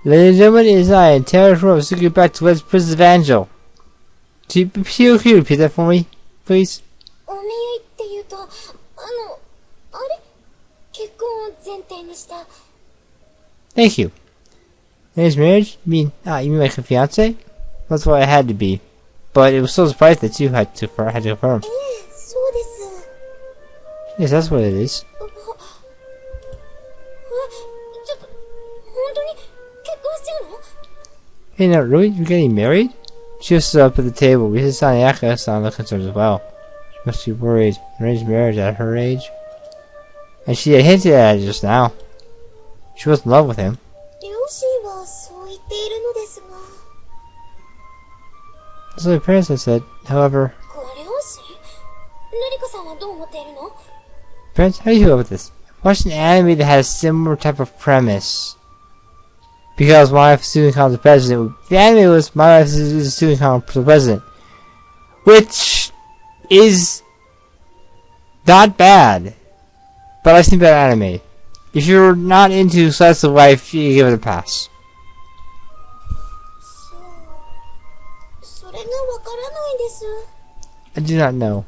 Ladies and gentlemen, it is I, Terror from Secret Back to Let's Prison Evangile. Can you repeat that for me, please? Thank you. There's marriage? You mean like a fiance? That's what I had to be. But it was so surprising that you had to confirm. Yes, that's what it is. Hey, no, really? You're getting married? She was up at the table. We sit on Yaka, sound concerned as well. She must be worried. Arranged marriage at her age. And she had hinted at it just now. She was in love with him. That's what my parents had said. However, parents, how do you feel about this? Watch an anime that has a similar type of premise. Because my wife is student council president. The anime was my wife is a student council president, which is not bad. But I've seen better anime. If you're not into slice of life, you give it a pass. I do not know.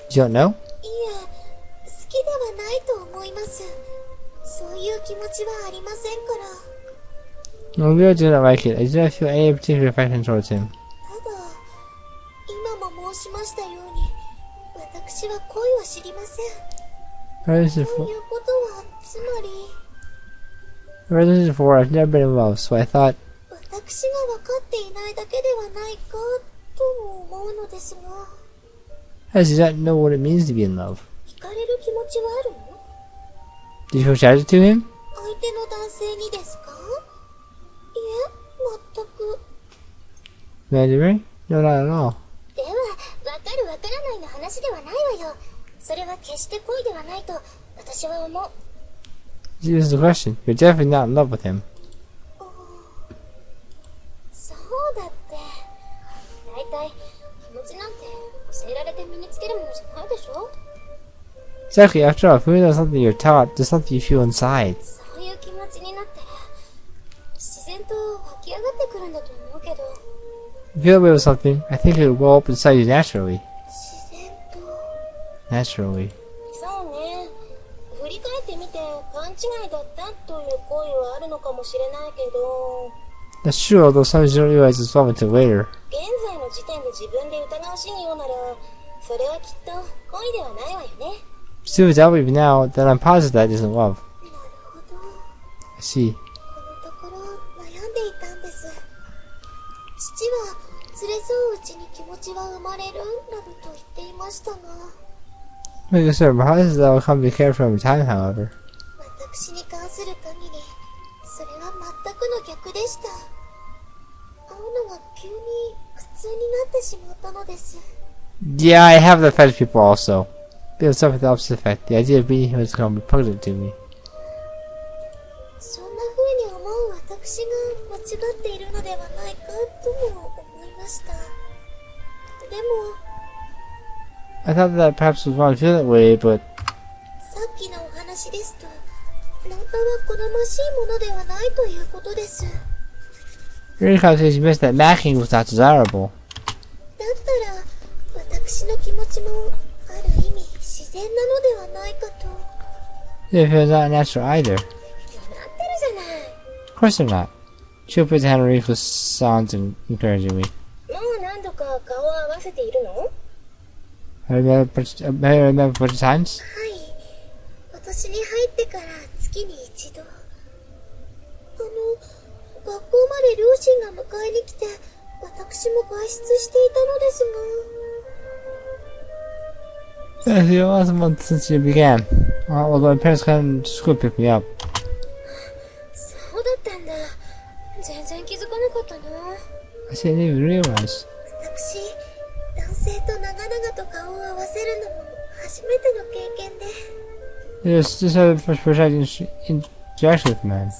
You don't know? No, I really do not like it. I do not feel any particular affection towards him. Before, I've never been in love, so I thought. How does he not know what it means to be in love? Did you feel attracted to him? Mandarin? No, not at all. This is the question. You're definitely not in love with him. Exactly, after all, if you know something you're taught, there's something you feel inside. If you feel away with something, I think it will well up inside you naturally. Naturally. That's true, although sometimes you don't realize it's love until later. Still, if I believe now, then I'm positive that isn't love. I see. Like I said, my husband will come to care for him in time, however. Yeah, I have that fetish people also. They have suffered the opposite effect. The idea of being here has become repugnant to me. I thought that perhaps was wrong to feel that way, but during the conversation you missed that macking was not desirable. Yeah, it's not natural either. Of course they're not. She'll put the hand on Riku's sounds and encouraging me. I remember a bunch of times. Yeah, it was a month since you began. Although my parents came to school to pick me up. I didn't even realize. It was just a first interaction with man.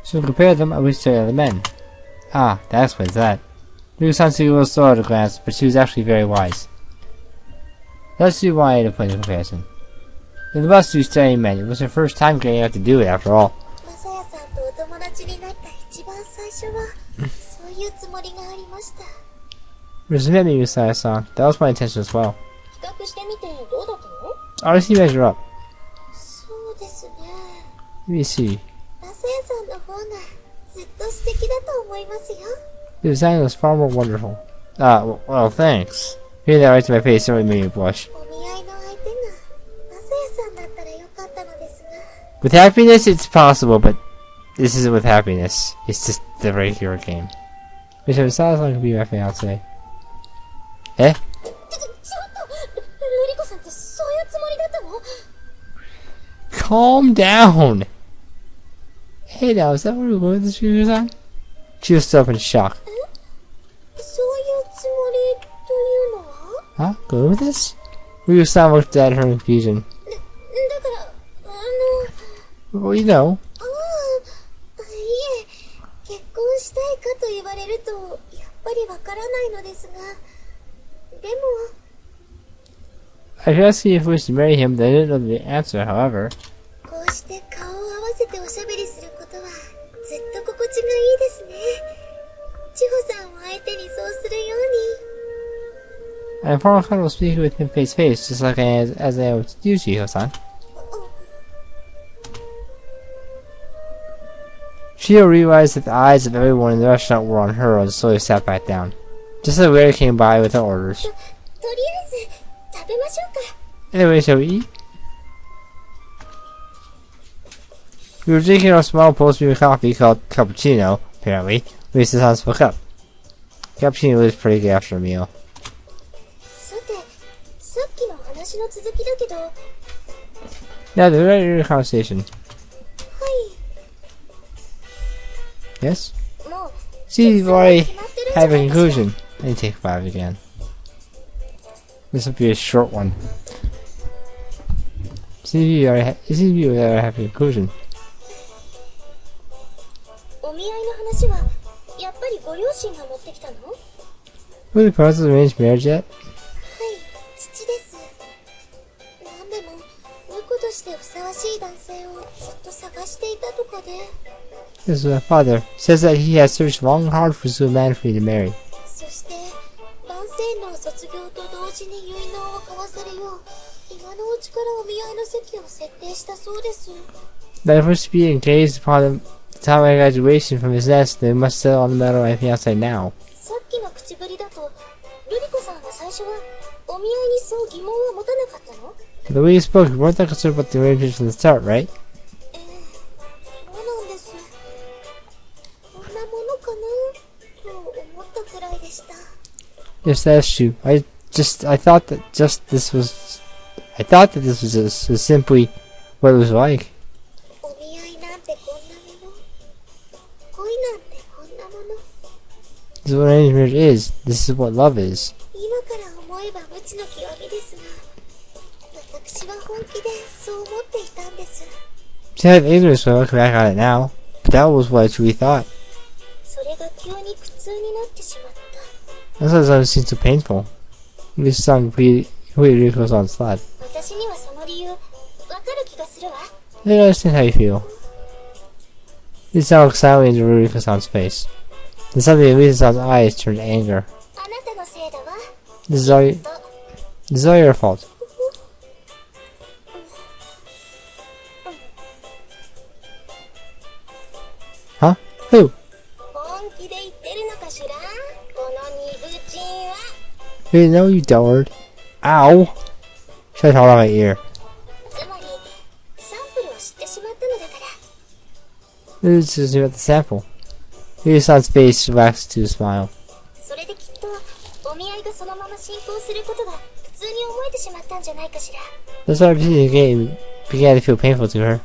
So to compare them, I wish to other men. Ah, that explains that. Fiance was slow at a glance, but she was actually very wise. Let's do 1A to play the comparison. In the bus to studying men, it was her first time getting out to do it after all. Resent me, Masaya-san. That was my intention as well. Honestly, measure up. Let me see. The design was far more wonderful. Well, thanks. Hearing that right to my face certainly made me blush. With happiness, it's possible, but this isn't with happiness. It's just the regular game. Which it sounds like it could be my fiance. Eh? Calm down! Hey now, is that where we were with this on? She was still up in shock. Huh? Go with this? Ryu-san looked at her in confusion. Well, you know. I asked you if we wish to marry him, but I didn't know the answer, however. I'm far more comfortable speaking with him face to face, just like as I am with you, Chiho-san. Chiho realized that the eyes of everyone in the restaurant were on her and slowly sat back down. Just as the waiter came by with her orders. Anyway, shall we eat? We were drinking our small post-meal coffee called cappuccino, apparently. Risa-san spoke up. Cappuccino was pretty good after a meal. Now the regular conversation. Yes? See, you've already had a conclusion. Let me take 5 again. This will be a short one. See, you already have a conclusion. Were the parents arranged marriage yet? This is my father. Says that he has searched long and hard for a man for me to marry. That if we're to be engaged upon the time of my graduation from his nest, they must settle on the matter of my fiance now. The way you spoke, you weren't that concerned about the arrangement from the start, right? Yes, that's true. I thought that this was just simply what it was like. This is what arranged marriage is. This is what love is. See, I have ignorance when I look back on it now, but that was what I truly thought. That's why it seems so painful. This song completely goes on slide. I don't understand how you feel. This song looks silently into Ruriko-san's face. Then suddenly Ruriko-san's eyes turned to anger. This is all your fault. Huh? Who? Hey, no, you don't. Ow! Shut out of my ear. This is about the sample. Ryu-san's face relaxed to a smile. That's why the game began to feel painful to her.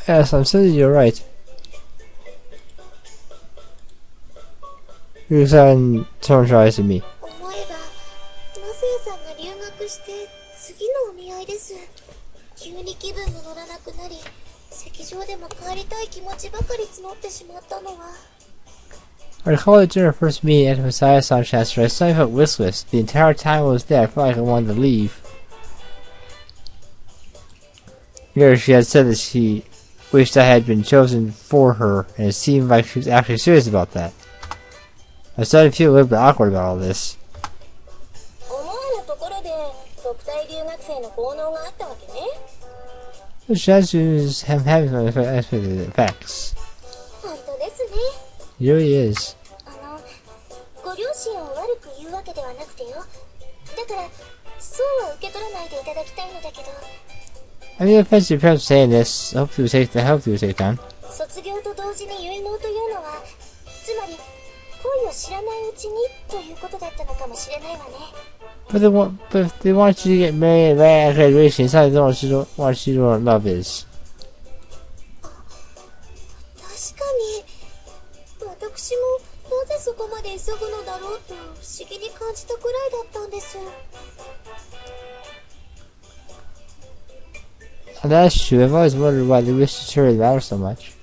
Yes, I'm certain you're right. Ryu-san turned her eyes to me. I recall that during our first meeting at the Messiah Song Chester, I suddenly felt listless. The entire time I was there, I felt like I wanted to leave. Here, she had said that she wished I had been chosen for her, and it seemed like she was actually serious about that. I started to feel a little bit awkward about all this. The chances of having unexpected effects. It really is. I mean, offense to your parents for saying this. I hope you will take time. But if they want you to get married right at graduation, it's not they want you to know what love is. And that's true. I've always wondered why they wish to hurry the matter so much.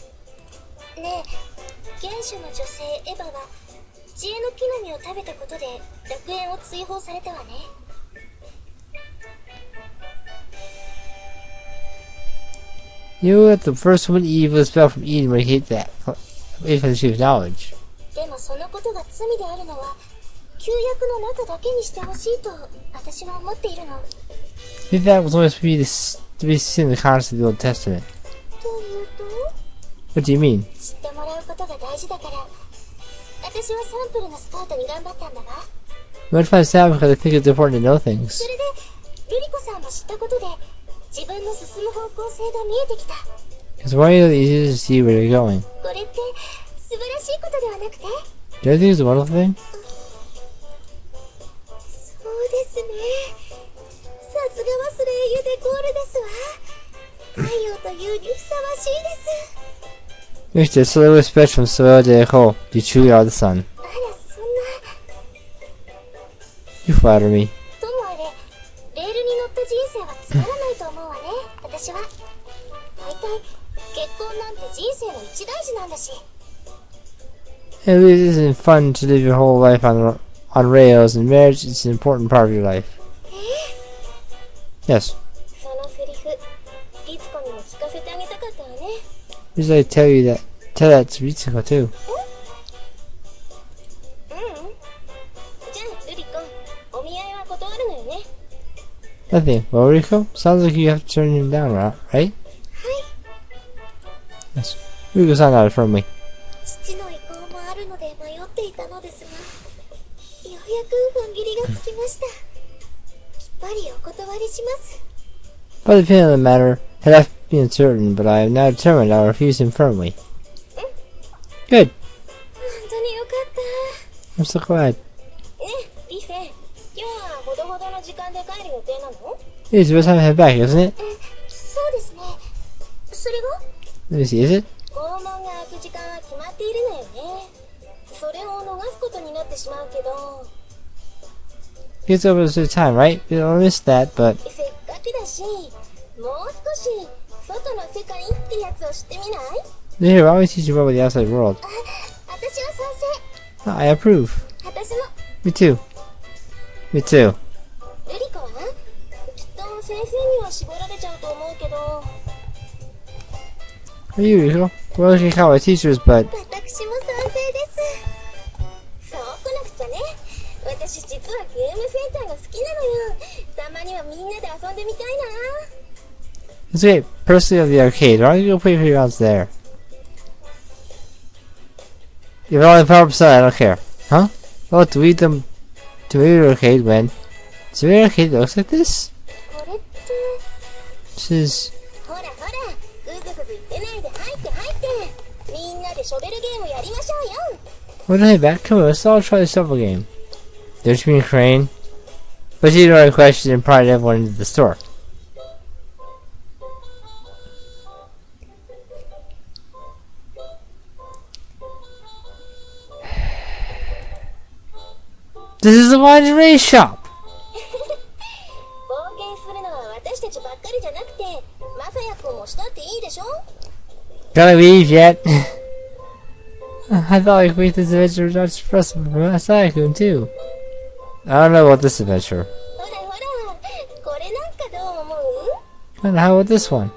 You know that the first one Eve was expelled from Eden when he hate that if the tree of knowledge. If that was always to be seen in the context of the Old Testament. What do you mean? You might find this out because I think it's important to know things. Because why are you easy to see where you're going? Do you think it's a wonderful thing? Mr. Solar Special from Soil de Echo, you truly are the sun. You flatter me. It really isn't fun to live your whole life on rails, and marriage is an important part of your life. Yes. Usually I tell that to Ritsuko too. Nothing. Well, Riko, sounds like you have to turn him down, right? Yes. Riko-san nodded firmly. By the opinion of the matter, had I been uncertain, but I am now determined I will refuse him firmly. Good. I'm so glad. It is the best time to head back, isn't it? Let me see, is it? It's over to the time, right? We don't miss that, but... Here, why don't we teach you about the outside world? Oh, I approve. Me too. Me too. Are you, Riko? Well, you can call my teachers, but... It's okay, personally of the arcade. Why don't you go play for your rounds there? You're only 5%, I don't care. Huh? Oh, to lead them to the arcade when... Is there an arcade that looks like this? This is... What did I back? Come on, let's all try the shovel game. Don't you mean Crane? But you know the question and probably everyone into the store. This is a lingerie shop! Gotta leave yet? I thought I created this adventure was not expressed from Masaya-kun too. I don't know about this adventure. And how about this one?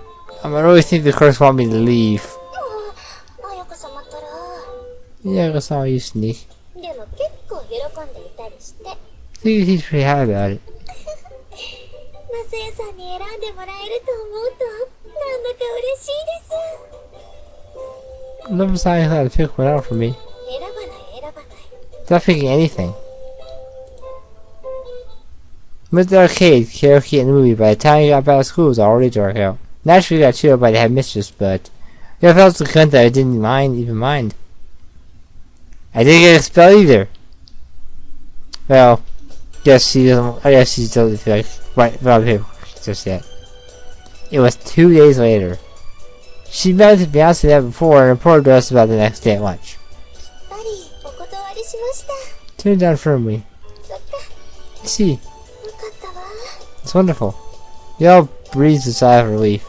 I really think the clerks want me to leave. Yeah, that's all you sneak. I think he's pretty happy about it. I never saw anything how to pick one out for me. Not picking anything. Went to the arcade, karaoke, and the movie. By the time you got back to school, it was already dark out. Naturally, we got cheered by the headmistress, but if I was the cunt that I didn't even mind. I didn't get expelled either. Well, yes, she doesn't. I guess she doesn't feel like right here just yet. It was 2 days later. She met with Fiance that before and reported to us about the next day at lunch. Turned down firmly. I see. It's wonderful. We all breathed a sigh of relief.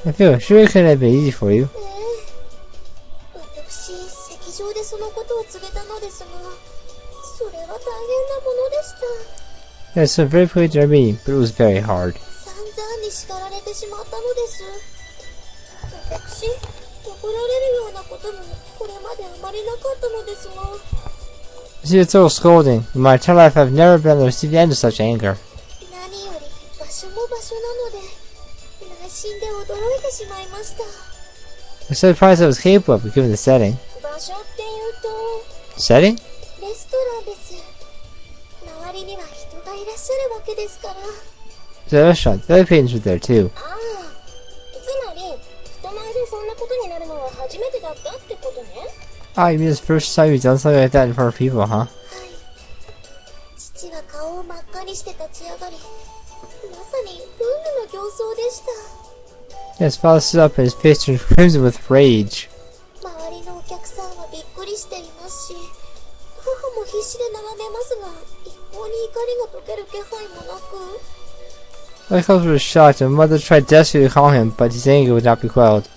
I feel sure it couldn't have been easy for you. Yes, so very quick to our meeting, but it was very hard. See, it's all scolding. In my entire life, I've never been able to receive the end of such anger. I'm so surprised I was capable of it, given the setting. Setting? The restaurant. The other patrons were there too. Ah, you mean it's the first time you've done something like that in front of people, huh? Yes, father stood up and his face turned crimson with rage. My cousin was shocked and mother tried desperately to calm him, but his anger would not be quelled.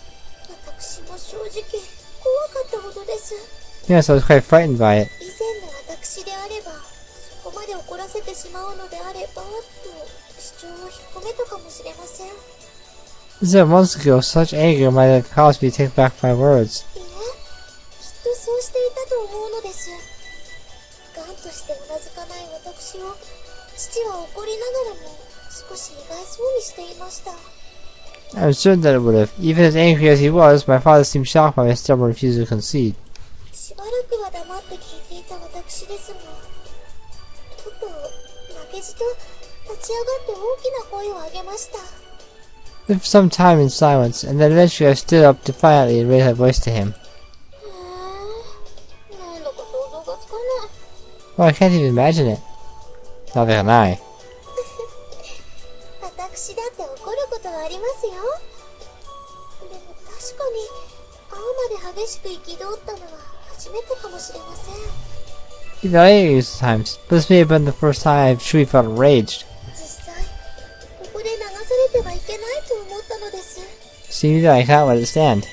Yes, I was quite frightened by it. This months ago, such anger might have caused me to take back my words. I'm certain that it would have. Even as angry as he was, my father seemed shocked by my stubborn refusal to concede. Lived for some time in silence, and then eventually I stood up defiantly and raised my voice to him. Well, I can't even imagine it. Neither can I. Even I used times, but this may have been the first time I've truly felt enraged. Seeing that I can't let it stand.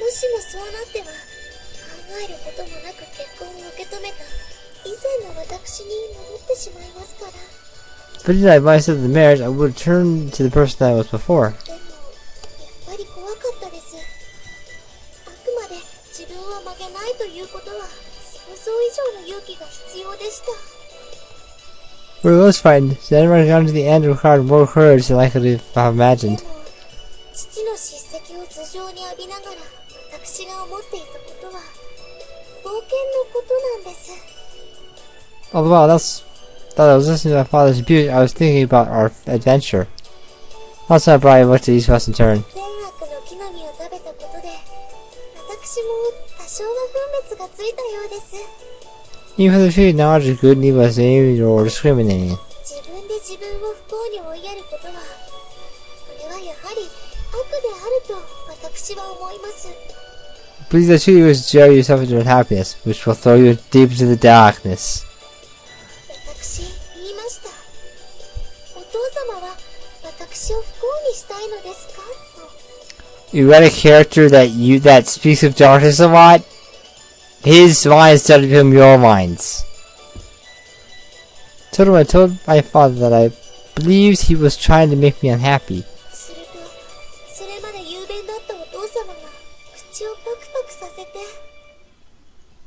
But if I advised of the marriage, I would return to the person that I was before. We were most frightened, so anyone got to the end required more courage than I could have imagined. Although that I was listening to my father's abuse, I was thinking about our adventure. Also, I brought looked at each of us in turn. Even for the few knowledge of good and evil as aiming or discriminating. Please that you was jail yourself into unhappiness, which will throw you deep into the darkness. You read a character that speaks of darkness a lot. His minds start to become your minds. I told my father that I believed he was trying to make me unhappy.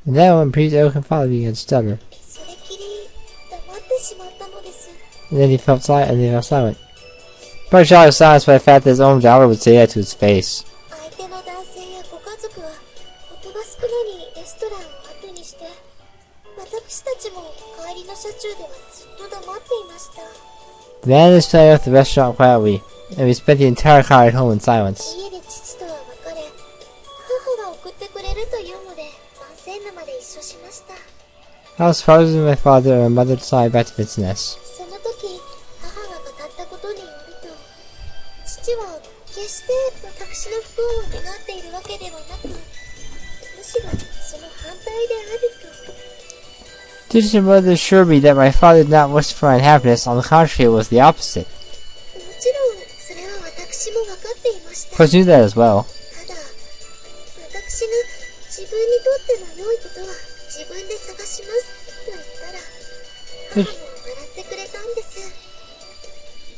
And then when preached, my father began to stutter. And then he fell silent. Probably shocked and silenced by the fact that his own daughter would say that to his face. The man is playing off the restaurant quietly, and we spent the entire car ride home in silence. I was frozen with my father, and my mother decided back to business. Teaching and mother assured me that my father did not wish for my unhappiness. On the contrary, it was the opposite. Of course, I knew that as well.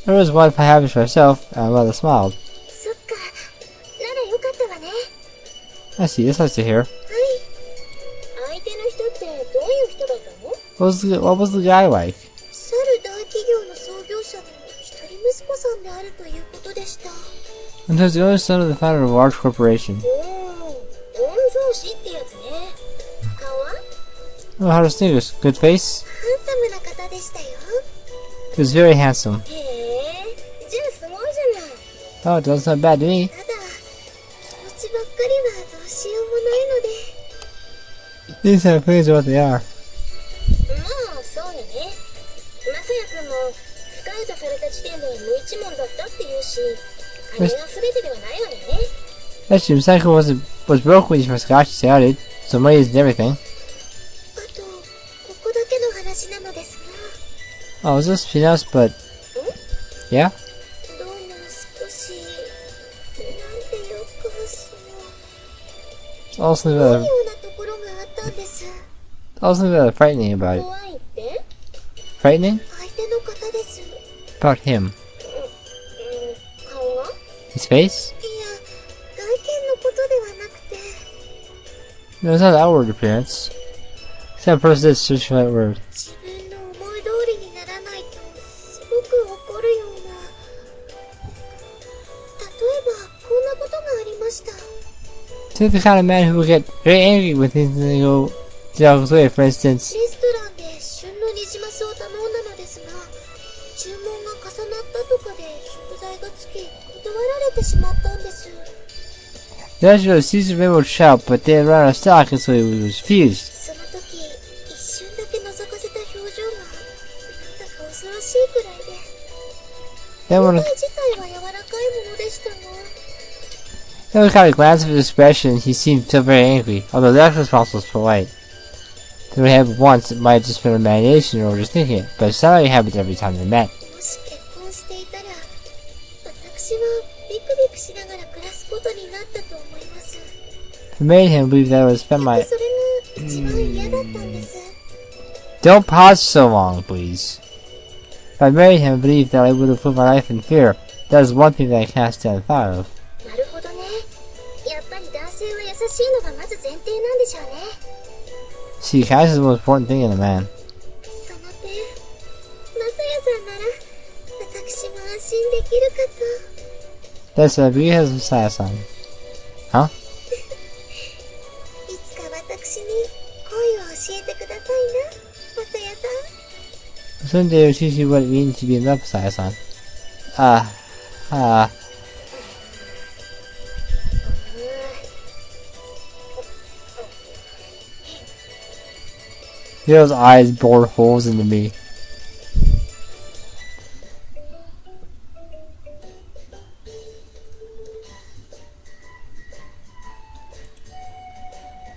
There was one for happiness for herself, and my mother smiled. I see, this nice to hear. What was the guy like? And he was the only son of the founder of a large corporation. Oh, how distinguished. Good face? He was very handsome. Oh, it doesn't sound bad to me. These are things what they are. Actually, Psycho was broke when he first got started, so money isn't everything. Oh, is this Fiance, but... Yeah? It's also rather frightening about it. Frightening? About him. His face? No, it's not outward appearance. Some person did search for that word. He's the kind of man who will get very angry when things go the opposite way. For instance, the restaurant of Caesar Rainbow Trout, but they ran out of stock, and so he was refused. Then when kind of glanced at his expression, he seemed still very angry, although the actual response was polite. Though he had once, it might have just been imagination or just thinking it, but it sounded like it happened every time they met. If I married him, I believe that I would spend my... Don't pause so long, please. If I married him, I believe that I would have put my life in fear. That is one thing that I can't stand the thought of. See, kindness is the most important thing in a man. That's why we have some Saya-san. Huh? Someday I'll teach you what it means to be in love with Saya-san. Those eyes bored holes into me.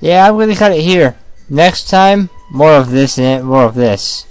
Yeah, I'm gonna cut it here. Next time, more of this and more of this.